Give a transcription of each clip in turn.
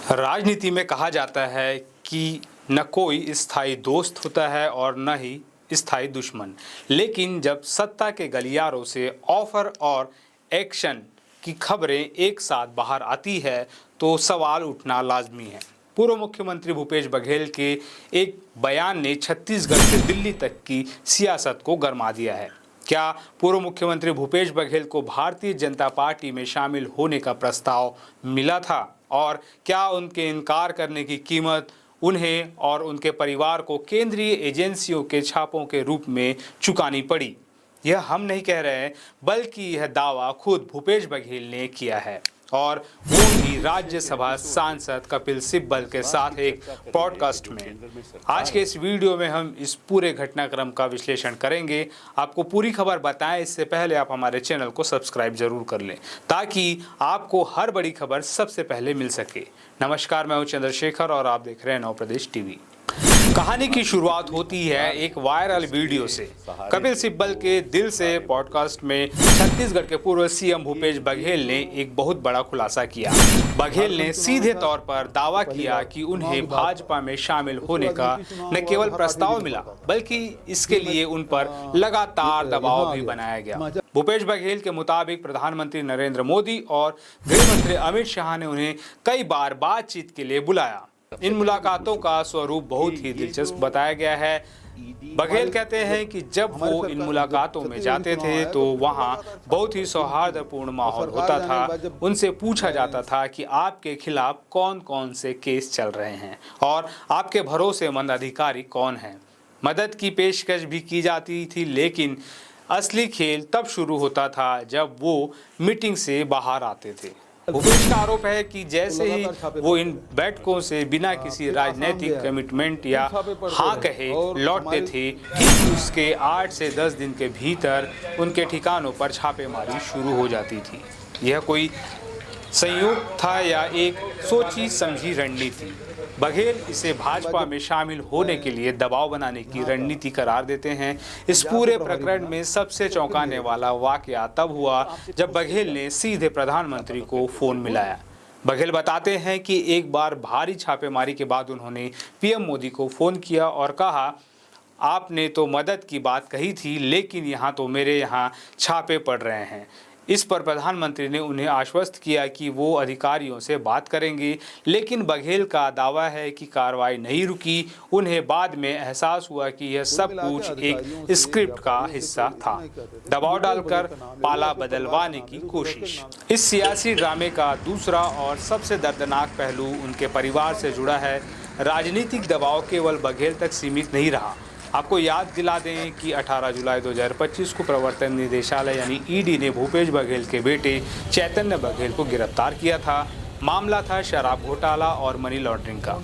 राजनीति में कहा जाता है कि न कोई स्थायी दोस्त होता है और न ही स्थायी दुश्मन, लेकिन जब सत्ता के गलियारों से ऑफर और एक्शन की खबरें एक साथ बाहर आती है तो सवाल उठना लाजमी है। पूर्व मुख्यमंत्री भूपेश बघेल के एक बयान ने छत्तीसगढ़ से दिल्ली तक की सियासत को गरमा दिया है। क्या पूर्व मुख्यमंत्री भूपेश बघेल को भारतीय जनता पार्टी में शामिल होने का प्रस्ताव मिला था और क्या उनके इनकार करने की कीमत उन्हें और उनके परिवार को केंद्रीय एजेंसियों के छापों के रूप में चुकानी पड़ी? यह हम नहीं कह रहे हैं, बल्कि यह दावा खुद भूपेश बघेल ने किया है और वो भी राज्यसभा सांसद कपिल सिब्बल के साथ एक पॉडकास्ट में। आज के इस वीडियो में हम इस पूरे घटनाक्रम का विश्लेषण करेंगे। आपको पूरी खबर बताएं इससे पहले आप हमारे चैनल को सब्सक्राइब जरूर कर लें ताकि आपको हर बड़ी खबर सबसे पहले मिल सके। नमस्कार, मैं हूं चंद्रशेखर और आप देख रहे हैं नव प्रदेश टीवी। कहानी की शुरुआत होती है एक वायरल वीडियो से। कपिल सिब्बल के दिल से पॉडकास्ट में छत्तीसगढ़ के पूर्व सीएम भूपेश बघेल ने एक बहुत बड़ा खुलासा किया। बघेल ने सीधे तौर पर दावा किया कि उन्हें भाजपा में शामिल होने का न केवल प्रस्ताव मिला, बल्कि इसके लिए उन पर लगातार दबाव भी बनाया गया। भूपेश बघेल के मुताबिक प्रधानमंत्री नरेंद्र मोदी और गृह मंत्री अमित शाह ने उन्हें कई बार बातचीत के लिए बुलाया। इन मुलाकातों का स्वरूप बहुत ही दिलचस्प बताया गया है। बघेल कहते हैं कि जब वो इन मुलाकातों में जाते थे तो वहाँ बहुत ही सौहार्दपूर्ण माहौल होता था। उनसे पूछा जाता था कि आपके खिलाफ कौन कौन से केस चल रहे हैं और आपके भरोसेमंद अधिकारी कौन हैं। मदद की पेशकश भी की जाती थी, लेकिन असली खेल तब शुरू होता था जब वो मीटिंग से बाहर आते थे। भूपेश का आरोप है कि जैसे ही वो इन बैठकों से बिना किसी राजनीतिक कमिटमेंट या हाँ कहे लौटते थे, ठीक उसके 8 से 10 दिन के भीतर उनके ठिकानों पर छापेमारी शुरू हो जाती थी। यह कोई संयोग था या एक सोची समझी रणनीति? बघेल इसे भाजपा में शामिल होने के लिए दबाव बनाने की रणनीति करार देते हैं। इस पूरे प्रकरण में सबसे चौंकाने वाला वाकया तब हुआ जब बघेल ने सीधे प्रधानमंत्री को फोन मिलाया। बघेल बताते हैं कि एक बार भारी छापेमारी के बाद उन्होंने पीएम मोदी को फोन किया और कहा, आपने तो मदद की बात कही थी, लेकिन यहाँ तो मेरे यहाँ छापे पड़ रहे हैं। इस पर प्रधानमंत्री ने उन्हें आश्वस्त किया कि वो अधिकारियों से बात करेंगे, लेकिन बघेल का दावा है कि कार्रवाई नहीं रुकी। उन्हें बाद में एहसास हुआ कि यह सब कुछ एक स्क्रिप्ट का हिस्सा था, दबाव डालकर पाला बदलवाने की कोशिश। इस सियासी ड्रामे का दूसरा और सबसे दर्दनाक पहलू उनके परिवार से जुड़ा है। राजनीतिक दबाव केवल बघेल तक सीमित नहीं रहा। आपको याद दिला दें कि 18 जुलाई 2025 को प्रवर्तन निदेशालय यानी ईडी ने भूपेश बघेल के बेटे चैतन्य बघेल को गिरफ्तार किया था। मामला था शराब घोटाला और मनी लॉन्ड्रिंग का।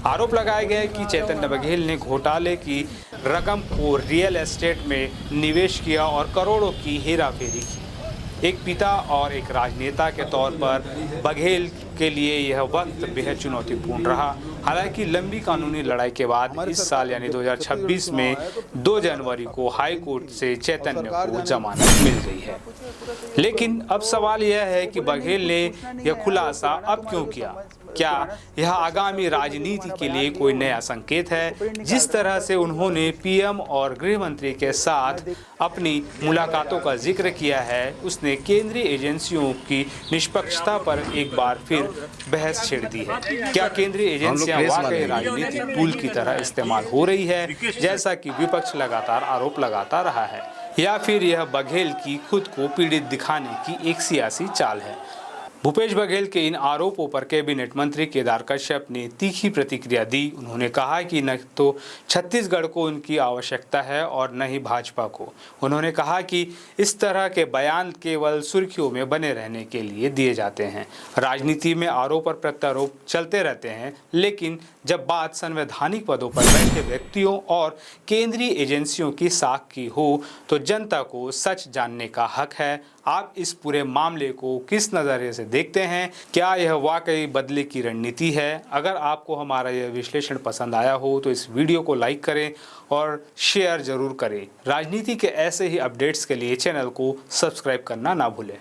आरोप लगाया गया कि चैतन्य बघेल ने घोटाले की रकम को रियल एस्टेट में निवेश किया और करोड़ों की हेराफेरी की। एक पिता और एक राजनेता के तौर पर बघेल के लिए यह वक्त बेहद चुनौतीपूर्ण रहा। हालांकि लंबी कानूनी लड़ाई के बाद इस साल यानी 2026 में 2 जनवरी को हाई कोर्ट से चैतन्य को जमानत मिल गई है। लेकिन अब सवाल यह है कि बघेल ने यह खुलासा अब क्यों किया? क्या यह आगामी राजनीति के लिए कोई नया संकेत है? जिस तरह से उन्होंने पीएम और गृह मंत्री के साथ अपनी मुलाकातों का जिक्र किया है, उसने केंद्रीय एजेंसियों की निष्पक्षता पर एक बार फिर बहस छेड़ दी है। क्या केंद्रीय एजेंसियां वाकई राजनीतिक टूल की तरह इस्तेमाल हो रही है, जैसा कि विपक्ष लगातार आरोप लगाता रहा है, या फिर यह बघेल की खुद को पीड़ित दिखाने की एक सियासी चाल है? भूपेश बघेल के इन आरोपों पर कैबिनेट मंत्री केदार कश्यप ने तीखी प्रतिक्रिया दी। उन्होंने कहा कि न तो छत्तीसगढ़ को उनकी आवश्यकता है और न ही भाजपा को। उन्होंने कहा कि इस तरह के बयान केवल सुर्खियों में बने रहने के लिए दिए जाते हैं। राजनीति में आरोप और प्रत्यारोप चलते रहते हैं, लेकिन जब बात संवैधानिक पदों पर बैठे व्यक्तियों और केंद्रीय एजेंसियों की साख की हो तो जनता को सच जानने का हक है। आप इस पूरे मामले को किस नज़रिए से देखते हैं? क्या यह वाकई बदले की रणनीति है? अगर आपको हमारा यह विश्लेषण पसंद आया हो तो इस वीडियो को लाइक करें और शेयर जरूर करें। राजनीति के ऐसे ही अपडेट्स के लिए चैनल को सब्सक्राइब करना ना भूलें।